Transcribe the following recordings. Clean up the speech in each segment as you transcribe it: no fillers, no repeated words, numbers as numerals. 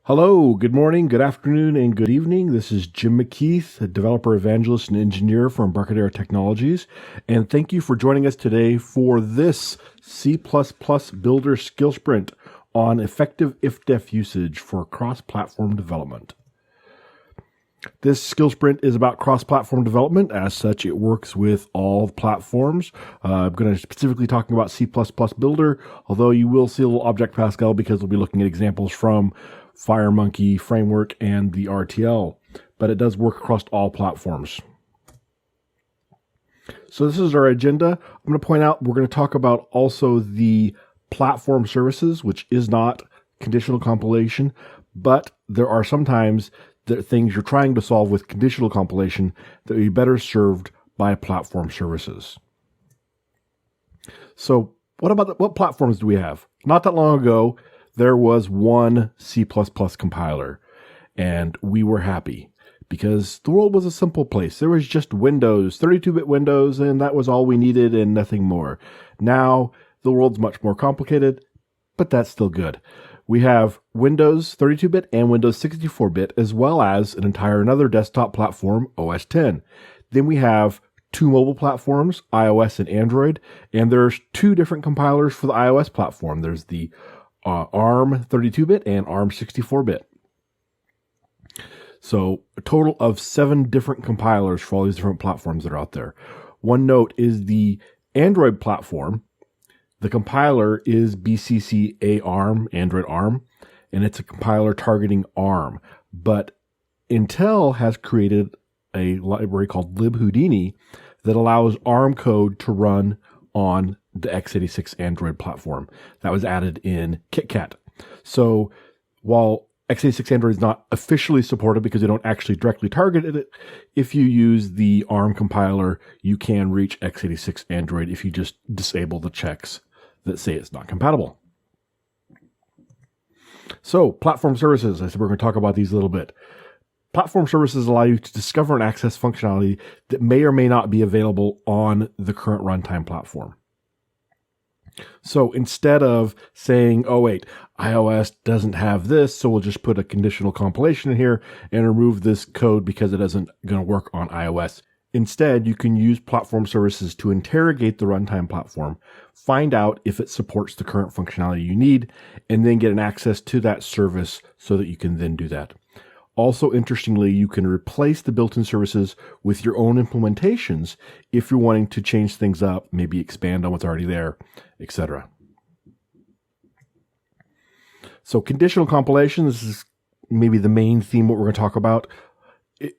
Hello, good morning, good afternoon, and good evening. This is Jim McKeeth, a developer, evangelist, and engineer for Embarcadero Technologies. And thank you for joining us today for this C++ Builder Skill Sprint on effective if-def usage for cross-platform development. This skill sprint is about cross-platform development. As such, it works with all platforms. I'm going to specifically talking about C++ Builder, although you will see a little Object Pascal because we'll be looking at examples from FireMonkey framework and the RTL, but it does work across all platforms. So this is our agenda. I'm going to point out we're going to talk about also the platform services, which is not conditional compilation, but there are sometimes the things you're trying to solve with conditional compilation that would be better served by platform services. So what platforms do we have? Not that long ago, there was one C++ compiler, and we were happy because the world was a simple place. There was just Windows, 32-bit Windows, and that was all we needed and nothing more. Now, the world's much more complicated, but that's still good. We have Windows 32-bit and Windows 64-bit, as well as another desktop platform, OS X. Then we have two mobile platforms, iOS and Android, and there's two different compilers for the iOS platform. There's the ARM 32-bit and ARM 64-bit. So a total of 7 different compilers for all these different platforms that are out there. One note is the Android platform. The compiler is BCC ARM, Android ARM, and it's a compiler targeting ARM. But Intel has created a library called libhoudini that allows ARM code to run on the x86 Android platform. That was added in KitKat. So while x86 Android is not officially supported because they don't actually directly target it, if you use the ARM compiler, you can reach x86 Android if you just disable the checks that say it's not compatible. So platform services, I said we're going to talk about these a little bit. Platform services allow you to discover and access functionality that may or may not be available on the current runtime platform. So instead of saying, oh wait, iOS doesn't have this, so we'll just put a conditional compilation in here and remove this code because it isn't going to work on iOS. Instead, you can use platform services to interrogate the runtime platform, find out if it supports the current functionality you need, and then get an access to that service so that you can then do that. Also, interestingly, you can replace the built-in services with your own implementations if you're wanting to change things up, maybe expand on what's already there, etc. So conditional compilation, this is maybe the main theme what we're going to talk about,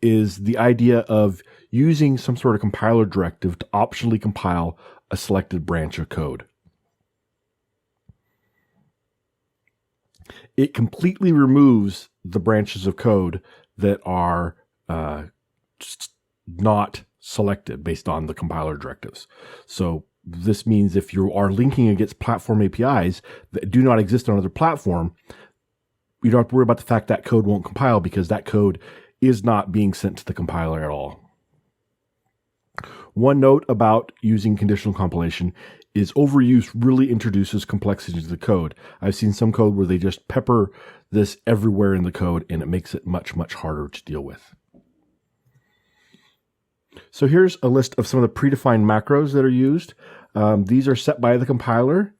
is the idea of using some sort of compiler directive to optionally compile a selected branch of code. It completely removes the branches of code that are not selected based on the compiler directives. So this means if you are linking against platform APIs that do not exist on another platform, you don't have to worry about the fact that code won't compile because that code is not being sent to the compiler at all. One note about using conditional compilation is overuse really introduces complexity to the code. I've seen some code where they just pepper this everywhere in the code and it makes it much, much harder to deal with. So here's a list of some of the predefined macros that are used. These are set by the compiler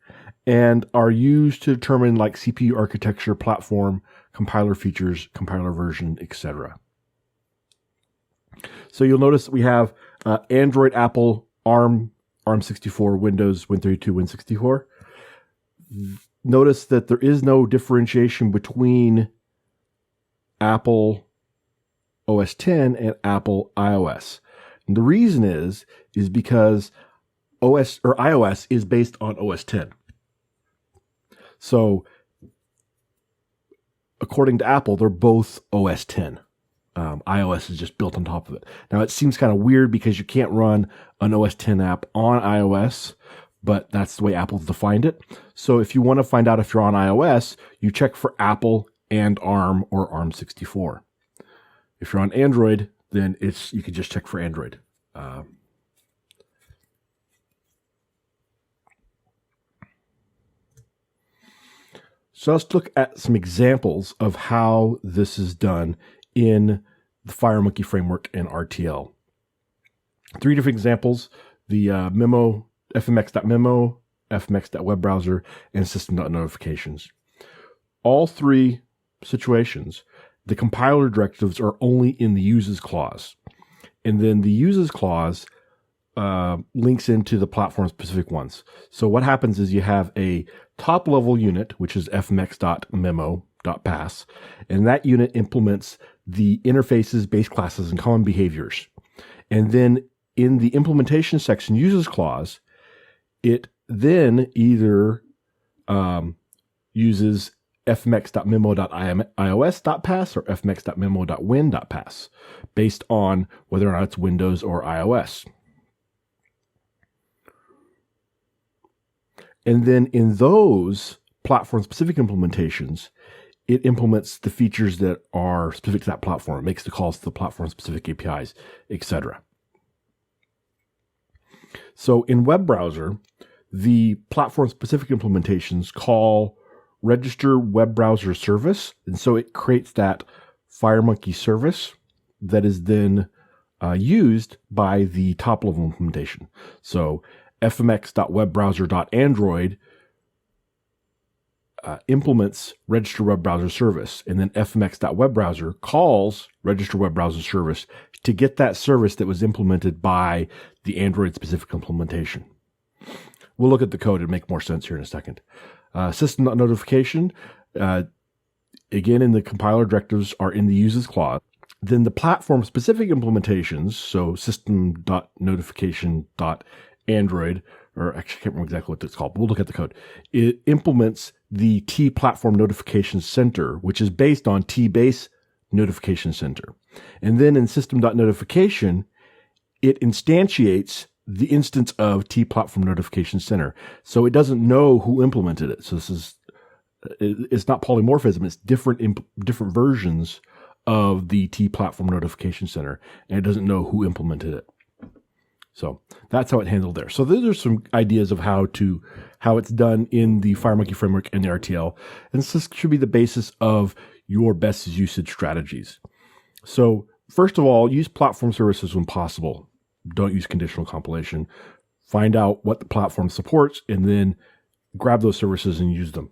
and are used to determine like CPU architecture, platform, compiler features, compiler version, etc. So you'll notice that we have Android, Apple, ARM, ARM64, Windows, Win32, Win64. Notice that there is no differentiation between Apple OS X and Apple iOS. And the reason is because iOS is based on OS X. So according to Apple, they're both OS X. iOS is just built on top of it. Now, it seems kind of weird because you can't run an OS X app on iOS, but that's the way Apple's defined it. So if you want to find out if you're on iOS, you check for Apple and ARM or ARM64. If you're on Android, then you can just check for Android. So let's look at some examples of how this is done in the FireMonkey framework and RTL. 3 different examples: the memo, fmx.memo, fmx.webbrowser, and system.notifications. All 3 situations, the compiler directives are only in the uses clause. And then the uses clause links into the platform-specific ones. So what happens is you have a top-level unit, which is fmx.memo.pass, and that unit implements the interfaces, base classes, and common behaviors. And then in the implementation section uses clause, it then either uses fmx.memo.ios.pass or fmx.memo.win.pass based on whether or not it's Windows or iOS. And then in those platform-specific implementations, it implements the features that are specific to that platform. It makes the calls to the platform-specific APIs, etc. So in web browser, the platform-specific implementations call register web browser service. And so it creates that FireMonkey service that is then used by the top-level implementation. So fmx.webbrowser.android implements register web browser service, and then fmx.webbrowser calls register web browser service to get that service that was implemented by the Android specific implementation. We'll look at the code and make more sense here in a second. System.notification, again, in the compiler directives are in the uses clause. Then the platform specific implementations, so system.notification.android, or actually I can't remember exactly what it's called, but we'll look at the code. It implements the T Platform Notification Center, which is based on T-Base Notification Center. And then in system.notification, it instantiates the instance of T Platform Notification Center. So it doesn't know who implemented it. So it's not polymorphism, it's different versions of the T Platform Notification Center, and it doesn't know who implemented it. So that's how it handled there. So those are some ideas of how it's done in the FireMonkey framework and the RTL. And this should be the basis of your best usage strategies. So first of all, use platform services when possible. Don't use conditional compilation. Find out what the platform supports and then grab those services and use them.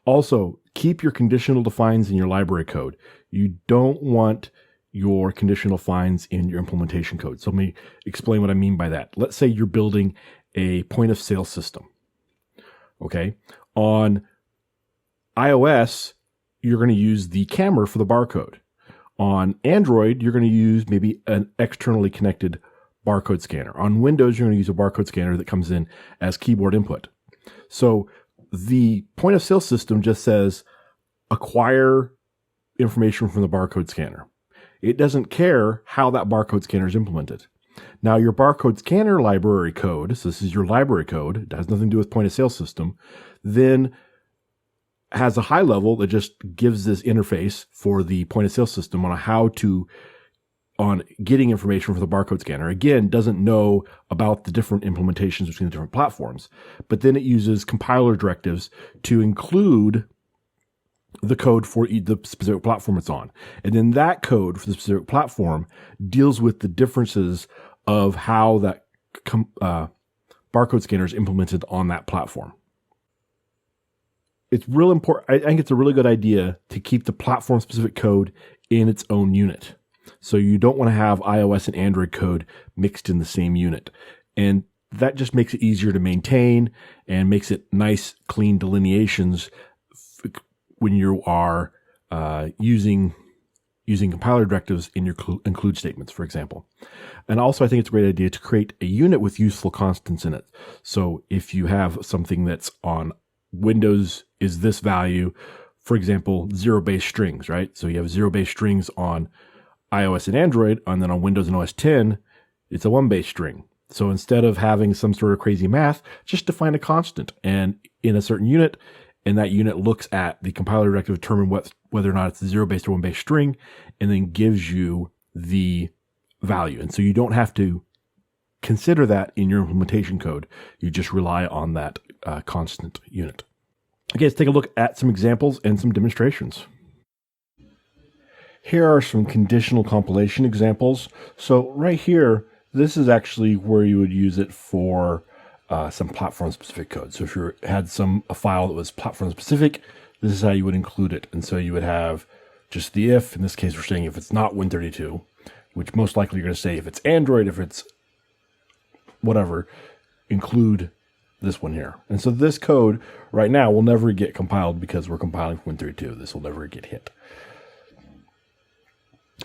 Also, keep your conditional defines in your library code. You don't want your conditional defines in your implementation code. So let me explain what I mean by that. Let's say you're building a point of sale system. Okay. On iOS, you're going to use the camera for the barcode. On Android, you're going to use maybe an externally connected barcode scanner. On Windows, you're going to use a barcode scanner that comes in as keyboard input. So the point of sale system just says acquire information from the barcode scanner. It doesn't care how that barcode scanner is implemented. Now, your barcode scanner library code, so this is your library code, it has nothing to do with point of sale system, then has a high level that just gives this interface for the point of sale system on getting information from the barcode scanner. Again, doesn't know about the different implementations between the different platforms, but then it uses compiler directives to include the code for the specific platform it's on. And then that code for the specific platform deals with the differences of how that barcode scanner is implemented on that platform. It's real important. I think it's a really good idea to keep the platform specific code in its own unit. So you don't want to have iOS and Android code mixed in the same unit. And that just makes it easier to maintain and makes it nice, clean delineations when you are using compiler directives in your include statements, for example. And also, I think it's a great idea to create a unit with useful constants in it. So if you have something that's on Windows is this value, for example, zero-base strings, right? So you have zero-base strings on iOS and Android, and then on Windows and OS 10, it's a one-base string. So instead of having some sort of crazy math, just define a constant and in a certain unit, and that unit looks at the compiler directive to determine whether or not it's a zero-based or one-based string, and then gives you the value. And so you don't have to consider that in your implementation code. You just rely on that constant unit. Okay, let's take a look at some examples and some demonstrations. Here are some conditional compilation examples. So right here, this is actually where you would use it for some platform-specific code. So if you had a file that was platform-specific, this is how you would include it. And so you would have just the if. In this case, we're saying if it's not Win32, which most likely you're going to say if it's Android, if it's whatever, include this one here. And so this code right now will never get compiled because we're compiling for Win32. This will never get hit.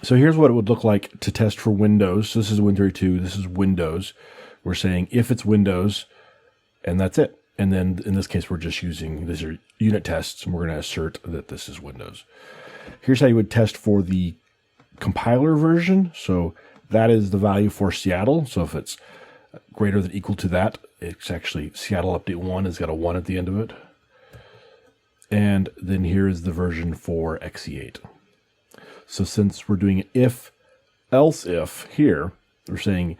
So here's what it would look like to test for Windows. So this is Win32. This is Windows. We're saying if it's Windows, and that's it. And then in this case, we're just using, these are unit tests, and we're going to assert that this is Windows. Here's how you would test for the compiler version. So that is the value for Seattle. So if it's greater than equal to that, it's actually Seattle Update 1 has got a 1 at the end of it. And then here is the version for XE8. So since we're doing if, else if here, we're saying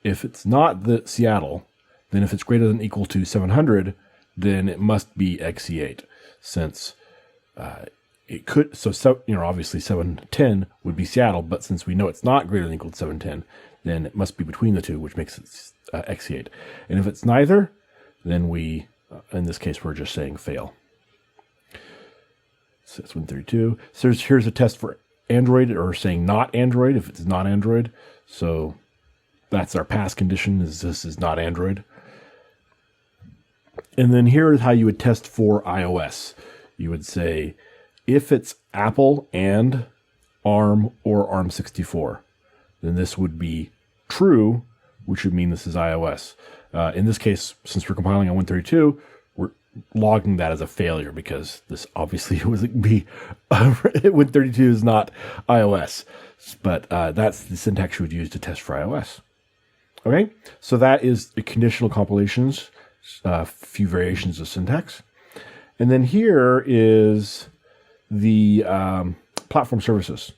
if it's not the Seattle, then if it's greater than equal to 700, then it must be XE8. Since it could, so you know, obviously 710 would be Seattle, but since we know it's not greater than equal to 710, then it must be between the two, which makes it XE8. And if it's neither, then we, in this case, we're just saying fail. So that's Win32. So here's a test for Android, or saying not Android if it's not Android. So that's our pass condition, is this is not Android. And then here is how you would test for iOS. You would say if it's Apple and ARM or ARM64, then this would be true, which would mean this is iOS. In this case, since we're compiling on Win32, we're logging that as a failure because this obviously would be Win32 is not iOS, but that's the syntax you would use to test for iOS. Okay, so that is the conditional compilations, a few variations of syntax. And then here is the platform services.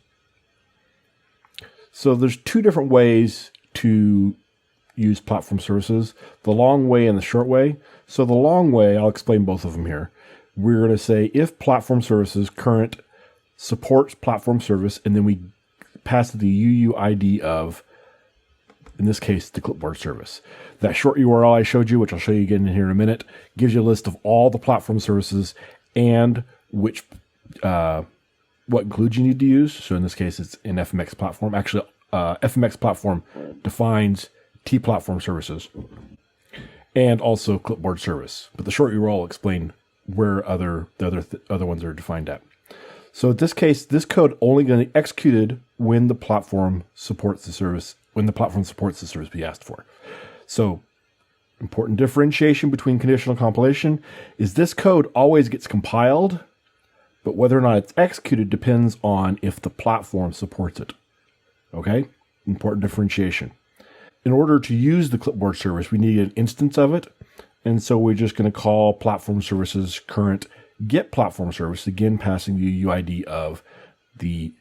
So there's two different ways to use platform services, the long way and the short way. So the long way, I'll explain both of them here. We're going to say if platform services current supports platform service, and then we pass the UUID of, in this case, the clipboard service. That short URL I showed you, which I'll show you again in here in a minute, gives you a list of all the platform services and which what includes you need to use. So in this case, it's an FMX platform. Actually, FMX platform defines T platform services and also clipboard service. But the short URL will explain where the other ones are defined at. So in this case, this code only going to be executed when the platform supports the service, when the platform supports the service we asked for. So important differentiation between conditional compilation is this code always gets compiled, but whether or not it's executed depends on if the platform supports it. Okay? Important differentiation. In order to use the clipboard service, we need an instance of it. And so we're just going to call platform services current get platform service, again passing the UUID of the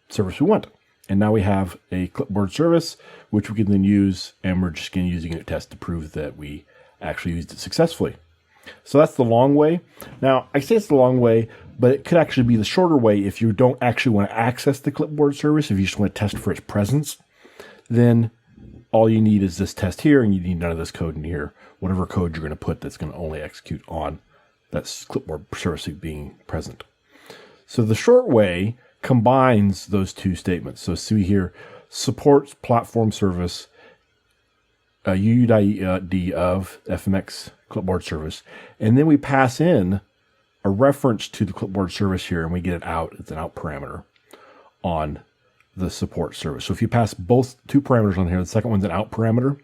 service we want. And now we have a clipboard service, which we can then use, and we're just going to use a unit test to prove that we actually used it successfully. So that's the long way. Now, I say it's the long way, but it could actually be the shorter way if you don't actually want to access the clipboard service. If you just want to test for its presence, then all you need is this test here, and you need none of this code in here. Whatever code you're going to put that's going to only execute on that clipboard service being present. So the short way combines those two statements. So see here, supports platform service, UUID of FMX clipboard service, and then we pass in a reference to the clipboard service here, and we get it out. It's an out parameter on the support service. So if you pass both two parameters on here, the second one's an out parameter,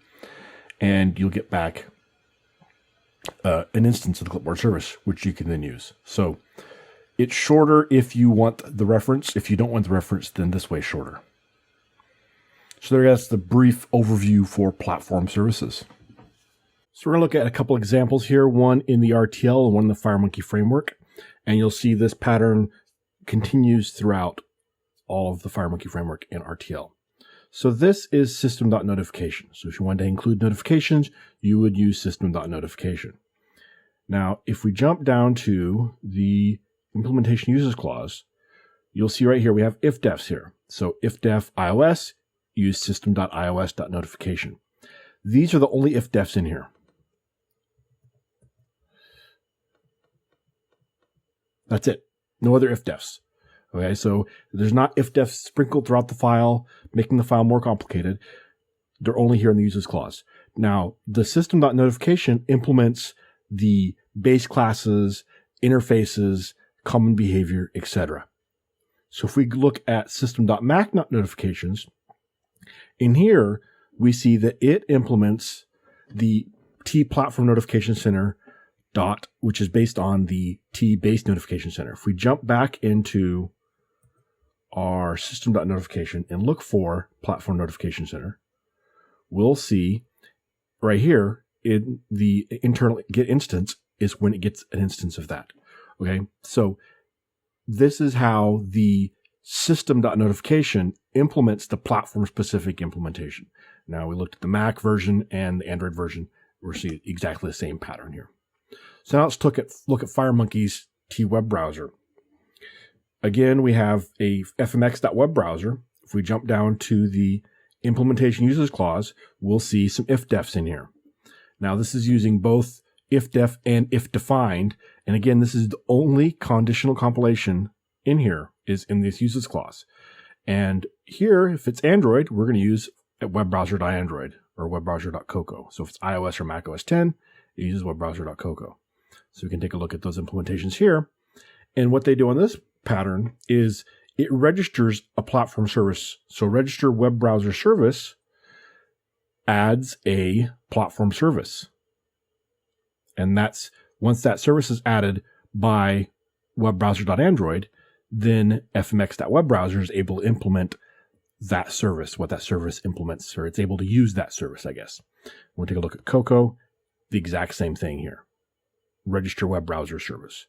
and you'll get back an instance of the clipboard service, which you can then use. So it's shorter if you want the reference. If you don't want the reference, then this way is shorter. So that's the brief overview for platform services. So we're going to look at a couple examples here, one in the RTL and one in the FireMonkey framework. And you'll see this pattern continues throughout all of the FireMonkey framework and RTL. So this is system.notification. So if you wanted to include notifications, you would use system.notification. Now, if we jump down to the implementation uses clause, you'll see right here we have if-defs here. So if-def iOS, use system.ios.notification. These are the only if-defs in here. That's it. No other if-defs. Okay, so there's not if-defs sprinkled throughout the file, making the file more complicated. They're only here in the uses clause. Now, the system.notification implements the base classes, interfaces, common behavior, etc. So if we look at system.mac.notifications, in here, we see that it implements the T Platform Notification Center which is based on the T Base Notification Center. If we jump back into our system.notification and look for Platform Notification Center, we'll see right here in the internal get instance is when it gets an instance of that. Okay, so this is how the system.notification implements the platform-specific implementation. Now we looked at the Mac version and the Android version. We're seeing exactly the same pattern here. So now let's look at FireMonkey's T web browser. Again, we have a fmx.web browser. If we jump down to the implementation uses clause, we'll see some if-defs in here. Now this is using both if-def and if-defined. And again, this is the only conditional compilation in here is in this uses clause. And here, if it's Android, we're going to use webbrowser.android or webbrowser.cocoa. So if it's iOS or Mac OS 10, it uses webbrowser.cocoa. So we can take a look at those implementations here. And what they do on this pattern is it registers a platform service. So register web browser service adds a platform service. And that's once that service is added by webbrowser.android, then fmx.webbrowser is able to implement that service, what that service implements, or it's able to use that service, I guess. We'll take a look at Cocoa, the exact same thing here. Register web browser service.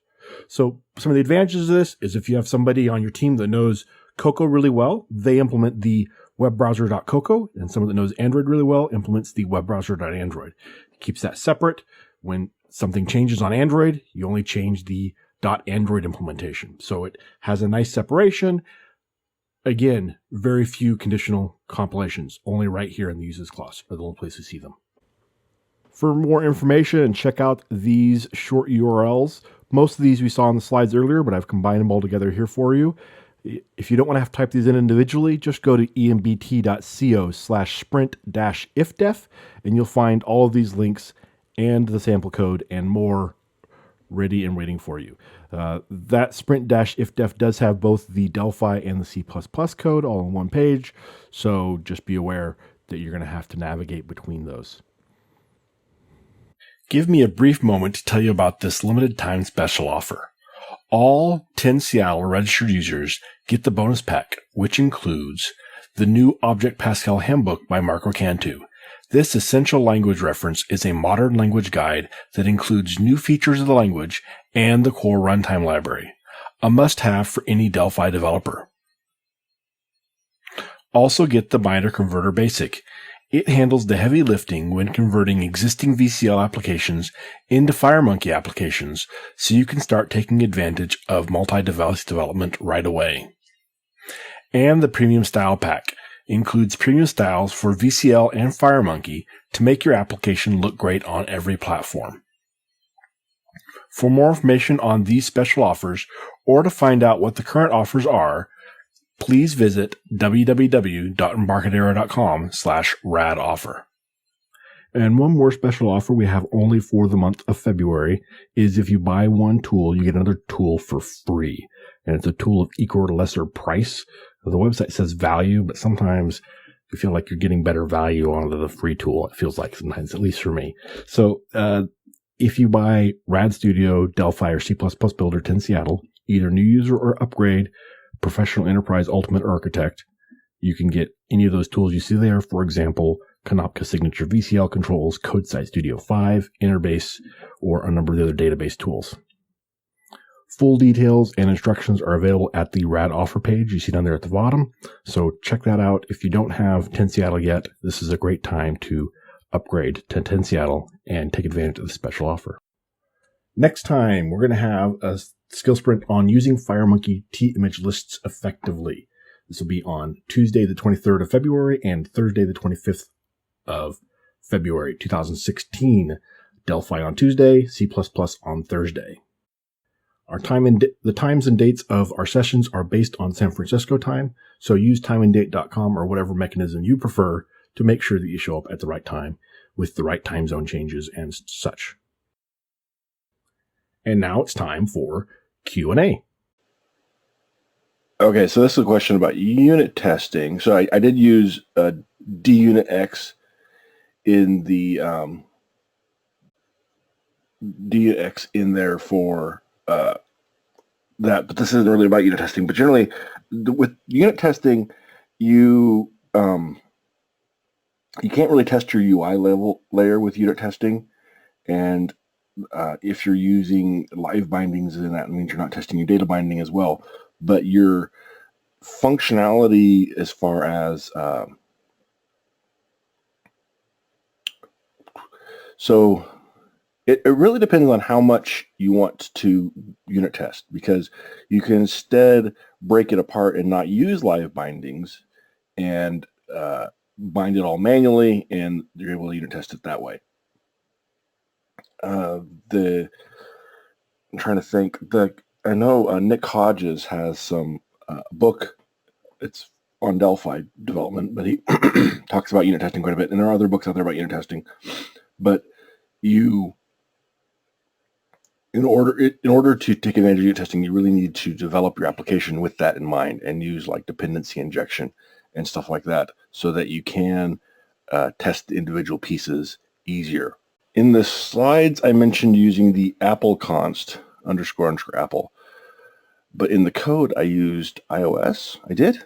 So some of the advantages of this is if you have somebody on your team that knows Cocoa really well, they implement the webbrowser.cocoa, and someone that knows Android really well implements the webbrowser.android. It keeps that separate. When something changes on Android, you only change the .android implementation. So it has a nice separation. Again, very few conditional compilations, only right here in the uses clause are the only place to see them. For more information, check out these short URLs. Most of these we saw on the slides earlier, but I've combined them all together here for you. If you don't want to have to type these in individually, just go to embt.co/sprint-ifdef, and you'll find all of these links and the sample code and more ready and waiting for you. That sprint-ifdef does have both the Delphi and the C++ code all on one page, so just be aware that you're going to have to navigate between those. Give me a brief moment to tell you about this limited time special offer. All 10 Seattle registered users get the bonus pack, which includes the new Object Pascal Handbook by Marco Cantu. This essential language reference is a modern language guide that includes new features of the language and the core runtime library, a must-have for any Delphi developer. Also get the Binder Converter Basic. It handles the heavy lifting when converting existing VCL applications into FireMonkey applications, so you can start taking advantage of multi-device development right away. And the Premium Style Pack includes premium styles for VCL and FireMonkey to make your application look great on every platform. For more information on these special offers, or to find out what the current offers are, please visit www.embarcadero.com/radoffer. And one more special offer we have only for the month of February is if you buy one tool, you get another tool for free. And it's a tool of equal or lesser price. The website says value, but sometimes you feel like you're getting better value on the free tool. It feels like sometimes, at least for me. So if you buy Rad Studio, Delphi, or C++ Builder 10 Seattle, either new user or upgrade, Professional Enterprise Ultimate Architect, you can get any of those tools you see there. For example, Kanopka Signature VCL controls, CodeSite Studio 5, Interbase, or a number of the other database tools. Full details and instructions are available at the RAD offer page you see down there at the bottom. So check that out. If you don't have 10 Seattle yet, this is a great time to upgrade to 10 Seattle and take advantage of the special offer. Next time, we're going to have a skill sprint on using FireMonkey T-image lists effectively. This will be on Tuesday, the 23rd of February and Thursday, the 25th of February, 2016. Delphi on Tuesday, C++ on Thursday. The times and dates of our sessions are based on San Francisco time, so use timeanddate.com or whatever mechanism you prefer to make sure that you show up at the right time with the right time zone changes and such. And now it's time for Q&A. Okay, so this is a question about unit testing. So I did use DUnitX in the DUnitX in there for that, but this isn't really about unit testing. But generally, with unit testing, you can't really test your UI layer with unit testing, and if you're using live bindings, then that means you're not testing your data binding as well. But your functionality as far as so it really depends on how much you want to unit test, because you can instead break it apart and not use live bindings and bind it all manually, and you're able to unit test it that way. I'm trying to think. I know Nick Hodges has some book. It's on Delphi development, but he talks about unit testing quite a bit. And there are other books out there about unit testing. But in order to take advantage of unit testing, you really need to develop your application with that in mind and use like dependency injection and stuff like that, so that you can test the individual pieces easier. In the slides, I mentioned using the Apple const __Apple, but in the code, I used iOS. I did?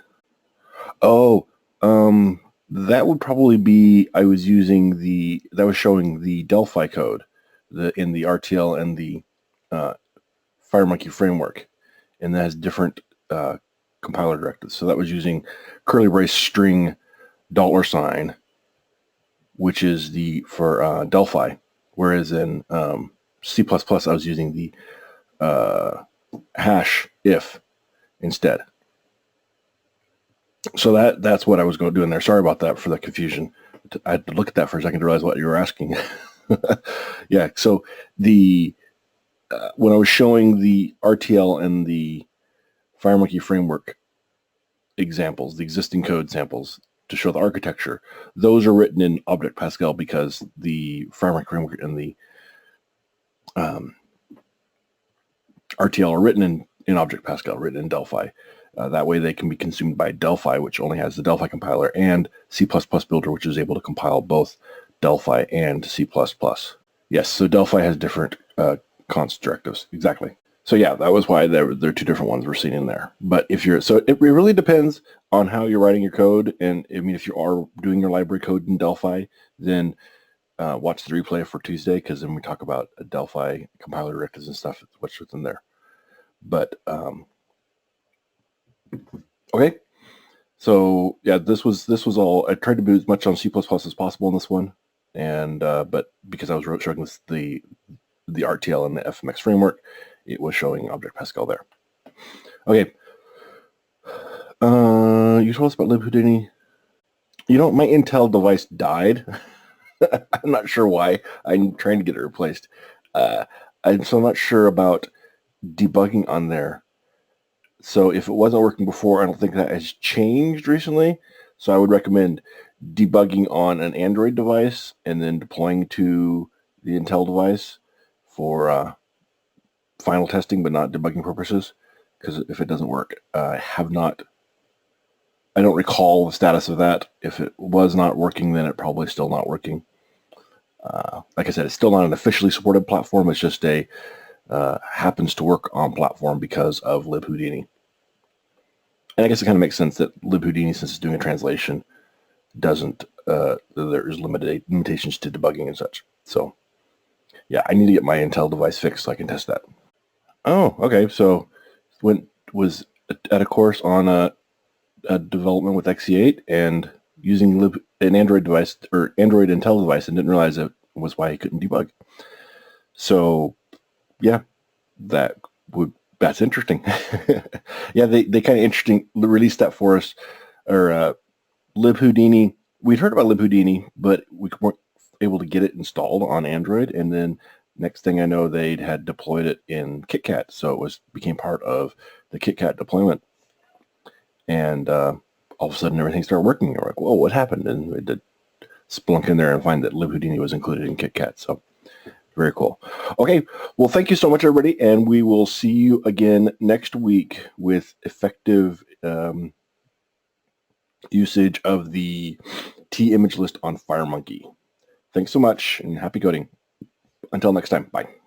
Oh, that would probably be, I was using that was showing the Delphi code in the RTL and the FireMonkey framework, and that has different compiler directives. So that was using curly brace string $, which is for Delphi, whereas in C++ I was using the hash if instead. So that's what I was going to do in there. Sorry about that for the confusion. I had to look at that for a second to realize what you were asking. Yeah, so when I was showing the RTL and the FireMonkey framework examples, the existing code samples, to show the architecture, those are written in Object Pascal, because the FireMonkey framework and the RTL are written in Object Pascal, written in Delphi. That way they can be consumed by Delphi, which only has the Delphi compiler, and C++ builder, which is able to compile both Delphi and C++. Yes, so Delphi has different const directives. Exactly. So yeah, that was why there are two different ones we're seeing in there. But it really depends on how you're writing your code. And I mean, if you are doing your library code in Delphi, then watch the replay for Tuesday, because then we talk about Delphi compiler directives and stuff, what's within there. But okay, so yeah, this was all. I tried to do as much on C++ as possible in this one, and but because I was showing this the RTL and the FMX framework, it was showing Object Pascal there. Okay, you told us about libhoudini. My Intel device died. I'm not sure why. I'm trying to get it replaced. I'm not sure about debugging on there. So if it wasn't working before, I don't think that has changed recently. So I would recommend debugging on an Android device and then deploying to the Intel device for final testing, but not debugging purposes. Because if it doesn't work, I don't recall the status of that. If it was not working, then it probably still not working. Like I said, it's still not an officially supported platform. It's just happens to work on platform because of libhoudini. And I guess it kind of makes sense that libhoudini, since it's doing a translation, doesn't, there's limitations to debugging and such. So yeah, I need to get my Intel device fixed so I can test that. Oh, okay. So was at a course on a development with XE8 and using an Android device or Android Intel device, and didn't realize it was why he couldn't debug. So yeah, that's interesting. Yeah, they kind of interesting released that for us, or libhoudini. We'd heard about libhoudini, but we weren't able to get it installed on Android. And then next thing I know, they had deployed it in KitKat, so it became part of the KitKat deployment. And all of a sudden, everything started working. We're like, "Whoa, what happened?" And we did splunk in there and find that libhoudini was included in KitKat. So very cool. Okay, well, thank you so much, everybody, and we will see you again next week with effective usage of the T image list on FireMonkey. Thanks so much, and happy coding. Until next time, bye.